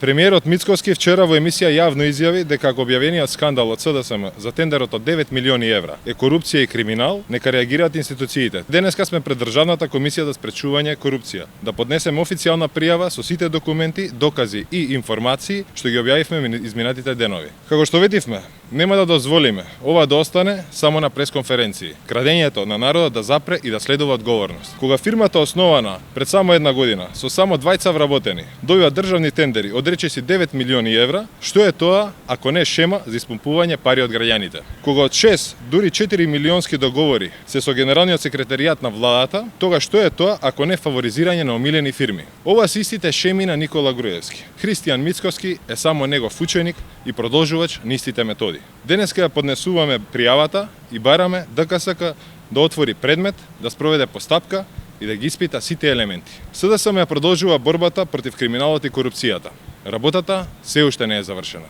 Премиерот Мицкоски вчера во емисија јавно изјави дека ако објавениот скандал од СДСМ за тендерот од 9 милиони евра е корупција и криминал, нека реагираат институциите. Денеска сме пред Државната комисија за спречување корупција, да поднесеме официјална пријава со сите документи, докази и информации што ги објавивме изминатите денови. Како што ветивме, нема да дозволиме ова да остане само на пресконференции. Крадењето на народот да запре и да следува одговорност. Кога фирмата основана пред само една година со само 2 вработени добива државни тендери од речиси 9 милиони евра, што е тоа ако не шема за испумпување пари од граѓаните? Кога од 6, дури 4 милионски договори се со генералниот секретаријат на владата, тога што е тоа ако не фаворизирање на омилени фирми? Ова се истите шеми на Никола Груевски. Христијан Мицкоски е само негов ученик и продолжувач на истите методи. Денеска ја поднесуваме пријавата и бараме ДКСК да отвори предмет, да спроведе постапка и да ги испита сите елементи. СДСМ ја продолжува борбата против криминалот и корупцијата. Работата се уште не е завршена.